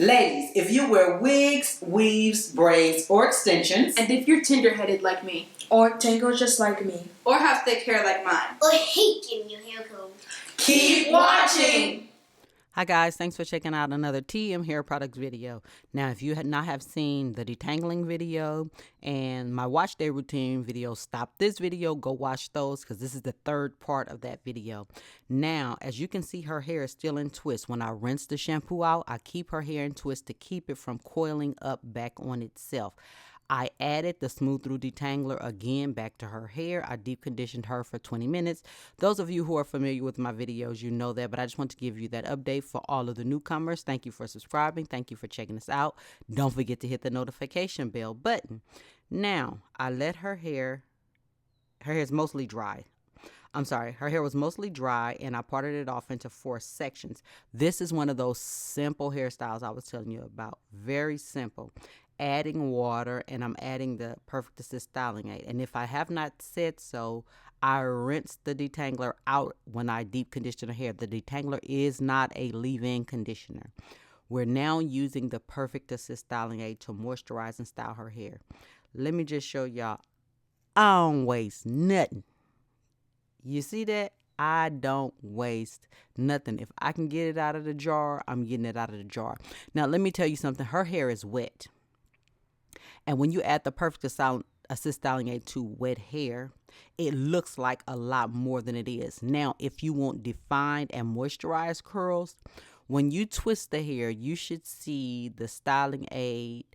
Ladies, if you wear wigs, weaves, braids, or extensions, and if you're tender-headed like me, or tangled just like me, or have thick hair like mine, or hate getting your hair combed, keep watching. Hi guys, thanks for checking out another TM Hair Products video. Now, if you had not have seen the detangling video and my wash day routine video, stop this video, go watch those because this is the third part of that video. Now, as you can see, her hair is still in twist. When I rinse the shampoo out, I keep her hair in twist to keep it from coiling up back on itself. I added the Smooth Through Detangler again back to her hair. I deep conditioned her for 20 minutes. Those of you who are familiar with my videos, you know that, but I just want to give you that update for all of the newcomers. Thank you for subscribing. Thank you for checking us out. Don't forget to hit the notification bell button. Now, I let her hair is mostly dry. Her hair was mostly dry and I parted it off into 4 sections. This is one of those simple hairstyles I was telling you about. Very simple. Adding water, and I'm adding the Perfect Assist styling aid. And if I have not said so, I rinsed the detangler out when I deep condition her hair. The detangler is not a leave-in conditioner. We're now using the Perfect Assist styling aid to moisturize and style her hair. Let me just show y'all. I don't waste nothing. You see that? I don't waste nothing. If I can get it out of the jar, I'm getting it out of the jar. Now, let me tell you something. Her hair is wet. And when you add the Perfect Assist styling aid to wet hair, it looks like a lot more than it is. Now, if you want defined and moisturized curls, when you twist the hair, you should see the styling aid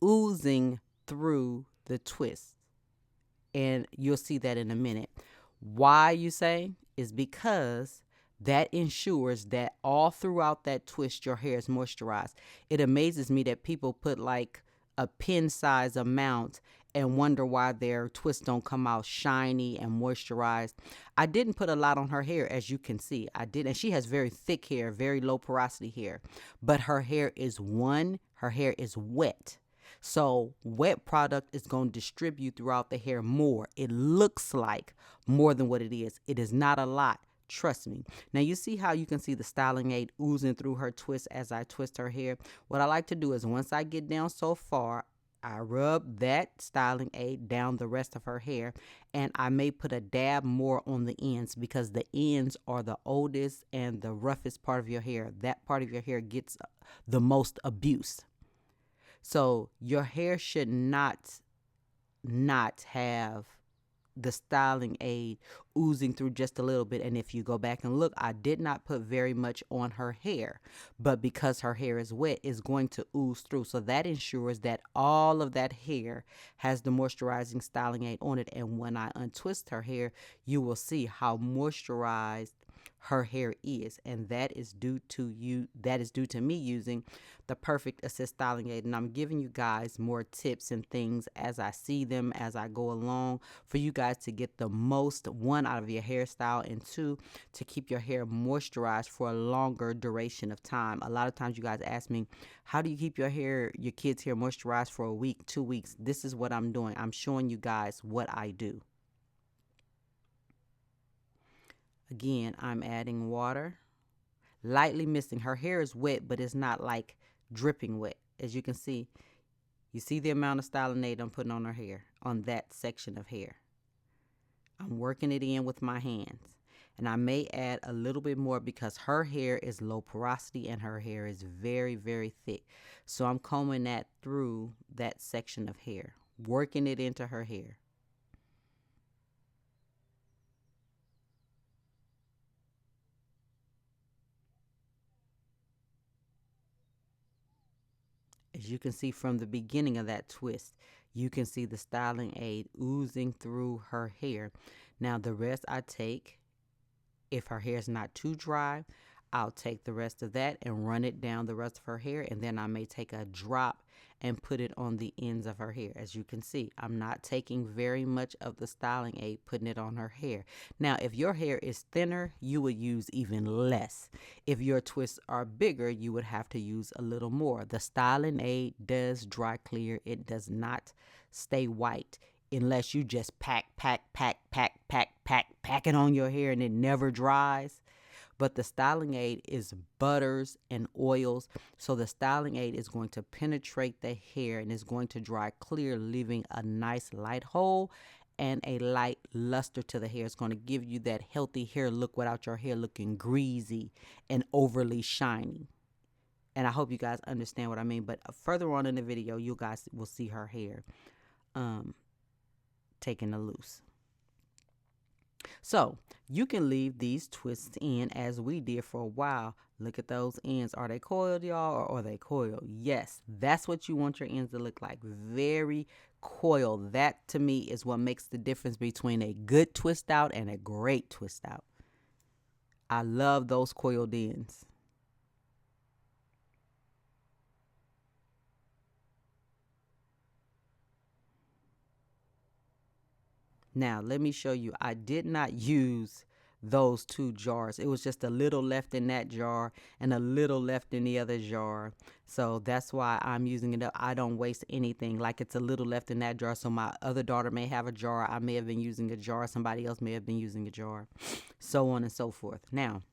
oozing through the twist. And you'll see that in a minute. Why, you say, is because that ensures that all throughout that twist, your hair is moisturized. It amazes me that people put like a pin size amount and wonder why their twists don't come out shiny and moisturized. I didn't put a lot on her hair, as you can see. I did, and she has very thick hair, very low porosity hair. But her hair is wet. So wet product is going to distribute throughout the hair more. It looks like more than what it is. It is not a lot. Trust me. Now, you see how you can see the styling aid oozing through her twist as I twist her hair? What I like to do is once I get down so far, I rub that styling aid down the rest of her hair, and I may put a dab more on the ends because the ends are the oldest and the roughest part of your hair. That part of your hair gets the most abuse. So your hair should not have the styling aid oozing through just a little bit. And if you go back and look, I did not put very much on her hair, but because her hair is wet, it's going to ooze through. So that ensures that all of that hair has the moisturizing styling aid on it. And when I untwist her hair, you will see how moisturized her hair is, and that is due to me using the Perfect Assist styling aid. And I'm giving you guys more tips and things as I see them as I go along for you guys to get the most, one, out of your hairstyle, and two, to keep your hair moisturized for a longer duration of time. A lot of times you guys ask me, how do you keep your kids' hair moisturized for a week, 2 weeks? This is what I'm doing. I'm showing you guys what I do. Again, I'm adding water, lightly misting. Her hair is wet, but it's not like dripping wet. As you can see, you see the amount of styling aid I'm putting on her hair, on that section of hair. I'm working it in with my hands. And I may add a little bit more because her hair is low porosity and her hair is very, very thick. So I'm combing that through that section of hair, working it into her hair. As you can see from the beginning of that twist, you can see the styling aid oozing through her hair. Now the rest I take, if her hair is not too dry, I'll take the rest of that and run it down the rest of her hair, and then I may take a drop and put it on the ends of her hair. As you can see, I'm not taking very much of the styling aid, putting it on her hair. Now, if your hair is thinner, you would use even less. If your twists are bigger, you would have to use a little more. The styling aid does dry clear. It does not stay white unless you just pack it on your hair and it never dries. But the styling aid is butters and oils. So the styling aid is going to penetrate the hair and is going to dry clear, leaving a nice light hold and a light luster to the hair. It's going to give you that healthy hair look without your hair looking greasy and overly shiny. And I hope you guys understand what I mean. But further on in the video, you guys will see her hair taking a loose. So you can leave these twists in as we did for a while. Look at those ends. Are they coiled, y'all, or are they coiled? Yes, that's what you want your ends to look like. Very coiled. That to me is what makes the difference between a good twist out and a great twist out. I love those coiled ends. Now, let me show you. I did not use those 2 jars. It was just a little left in that jar and a little left in the other jar. So that's why I'm using it up. I don't waste anything. Like it's a little left in that jar. So my other daughter may have a jar. I may have been using a jar. Somebody else may have been using a jar. So on and so forth. Now,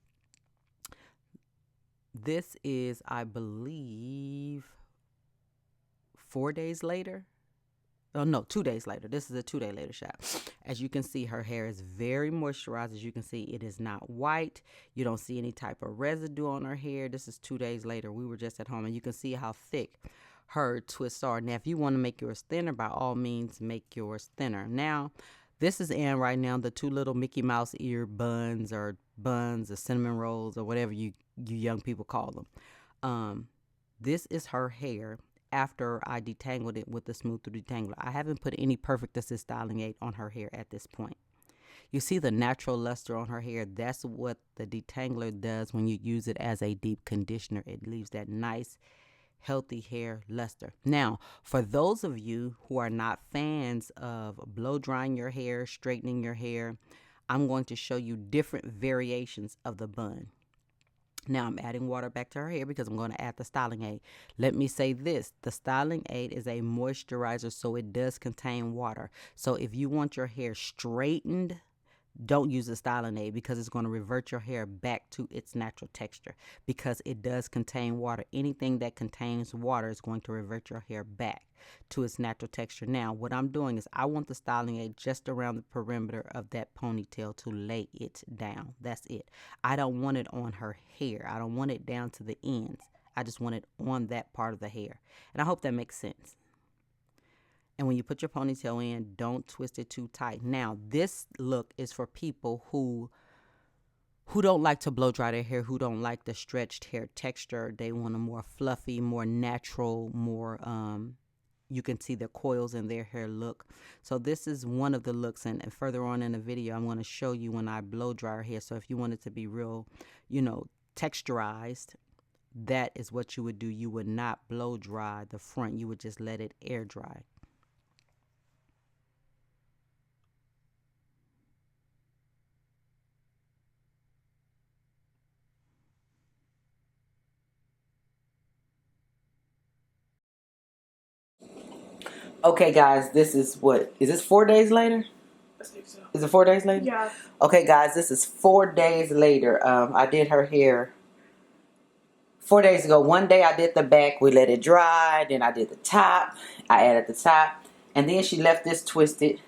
this is, I believe, 4 days later. Oh, no, 2 days later. This is a 2 day later shot. As you can see, her hair is very moisturized. As you can see, it is not white. You don't see any type of residue on her hair. This is 2 days later. We were just at home, and you can see how thick her twists are. Now, if you want to make yours thinner, by all means, make yours thinner. Now, this is in right now, the 2 little Mickey Mouse ear buns or cinnamon rolls or whatever you young people call them. This is her hair after I detangled it with the Smooth Through Detangler. I haven't put any Perfect Assist styling aid on her hair at this point. You see the natural luster on her hair? That's what the detangler does when you use it as a deep conditioner. It leaves that nice, healthy hair luster. Now, for those of you who are not fans of blow drying your hair, straightening your hair, I'm going to show you different variations of the bun. Now I'm adding water back to her hair because I'm going to add the styling aid. Let me say this. The styling aid is a moisturizer, so it does contain water. So if you want your hair straightened, don't use the styling aid because it's going to revert your hair back to its natural texture because it does contain water. Anything that contains water is going to revert your hair back to its natural texture. Now, what I'm doing is I want the styling aid just around the perimeter of that ponytail to lay it down. That's it. I don't want it on her hair. I don't want it down to the ends. I just want it on that part of the hair. And I hope that makes sense. And when you put your ponytail in, don't twist it too tight. Now, this look is for people who don't like to blow dry their hair, who don't like the stretched hair texture. They want a more fluffy, more natural, more, you can see the coils in their hair look. So this is one of the looks. And further on in the video, I'm going to show you when I blow dry her hair. So if you want it to be real, texturized, that is what you would do. You would not blow dry the front. You would just let it air dry. Okay, guys, this is what? Is this 4 days later? I think so. Is it 4 days later? Yeah. Okay, guys, this is 4 days later. I did her hair 4 days ago. One day I did the back. We let it dry. Then I did the top. I added the top. And then she left this twisted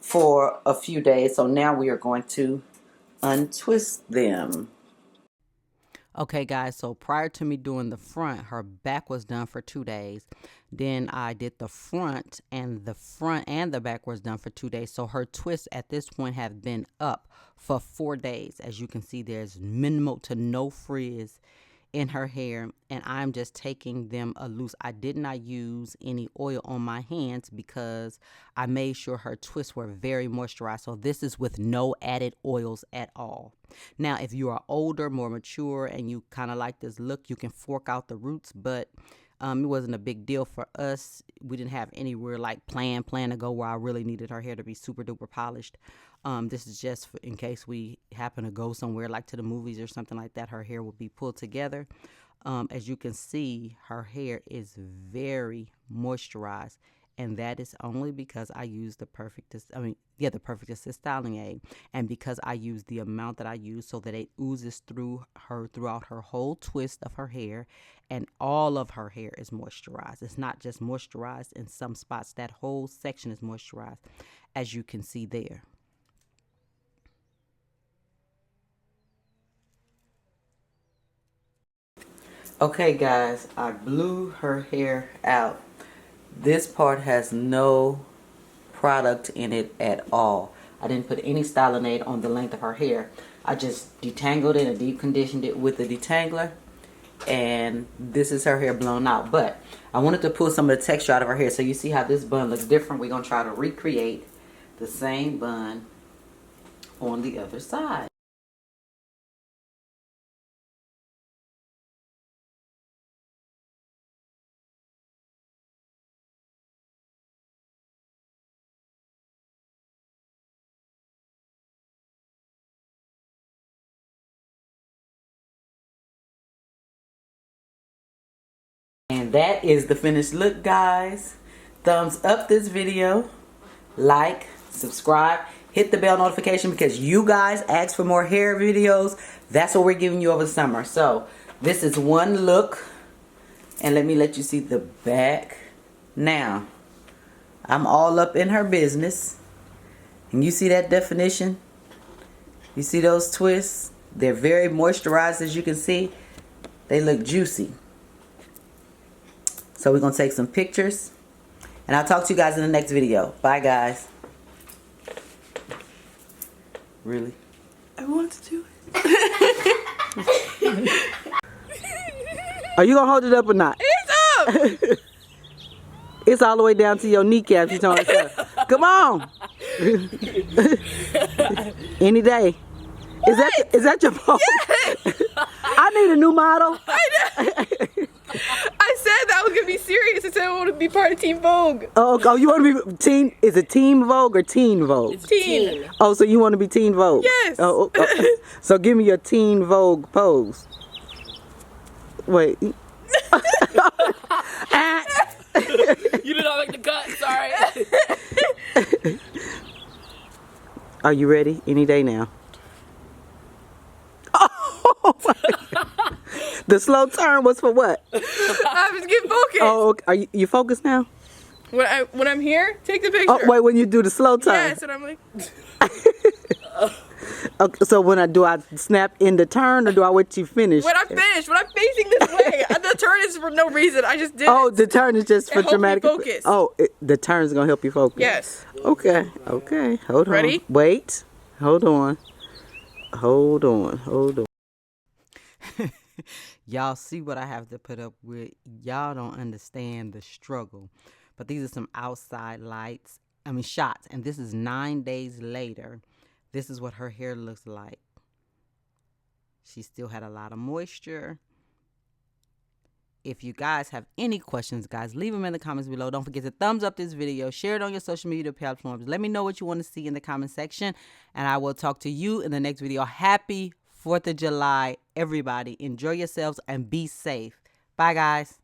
for a few days. So now we are going to untwist them. Okay, guys, so prior to me doing the front, her back was done for 2 days. Then I did the front and the back was done for 2 days. So her twists at this point have been up for 4 days. As you can see, there's minimal to no frizz in her hair, and I'm just taking them loose. I did not use any oil on my hands because I made sure her twists were very moisturized. So this is with no added oils at all. Now, if you are older, more mature, and you kind of like this look, you can fork out the roots, but it wasn't a big deal for us. We didn't have anywhere like plan to go where I really needed her hair to be super duper polished. This is just in case we happen to go somewhere like to the movies or something like that. Her hair will be pulled together. As you can see, her hair is very moisturized And that is only because I use the Perfect Assist styling aid, and because I use the amount that I use so that it oozes throughout her whole twist of her hair, and all of her hair is moisturized. It's not just moisturized in some spots. That whole section is moisturized, as you can see there. Okay guys, I blew her hair out. This part has no product in it at all. I didn't put any styling aid on the length of her hair. I just detangled it and deep conditioned it with the detangler, and this is her hair blown out. But I wanted to pull some of the texture out of her hair so you see how this bun looks different. We're gonna try to recreate the same bun on the other side. And that is the finished look, guys. Thumbs up this video, like, subscribe, hit the bell notification because you guys asked for more hair videos. That's what we're giving you over the summer. So this is one look, and let you see the back. Now I'm all up in her business, and you see that definition? You see those twists? They're very moisturized, as you can see. They look juicy. So we're going to take some pictures, and I'll talk to you guys in the next video. Bye, guys. Really? I want to do it. Are you going to hold it up or not? It's up! It's all the way down to your kneecaps. You told us. Come on. Any day. Is that your pose? Yes. I need a new model. I said that I was going to be serious. I said I want to be part of Team Vogue. Oh, you want to be teen? Is it Teen Vogue or Teen Vogue? It's teen. Oh, so you want to be Teen Vogue? Yes. Oh. So give me your Teen Vogue pose. Wait. You did not make the cut, sorry. Are you ready? Any day now. Oh my God. The slow turn was for what? I was getting focused. Oh, okay. Are you focused now? When I'm here, take the picture. Oh, wait, when you do the slow turn. Yes, and I'm like... Okay, so do I snap in the turn, or do I wait till you finish? When I'm finished, when I'm facing this way, the turn is for no reason. I just did it. The turn is just for help me dramatic. focus. Oh, the turn's gonna help you focus. Yes. Okay. Hold on. Ready? Wait. Hold on. Y'all see what I have to put up with. Y'all don't understand the struggle. But these are some outside shots. And this is 9 days later. This is what her hair looks like. She still had a lot of moisture. If you guys have any questions, guys, leave them in the comments below. Don't forget to thumbs up this video. Share it on your social media platforms. Let me know what you want to see in the comment section. And I will talk to you in the next video. Happy 4th of July, everybody. Enjoy yourselves and be safe. Bye, guys.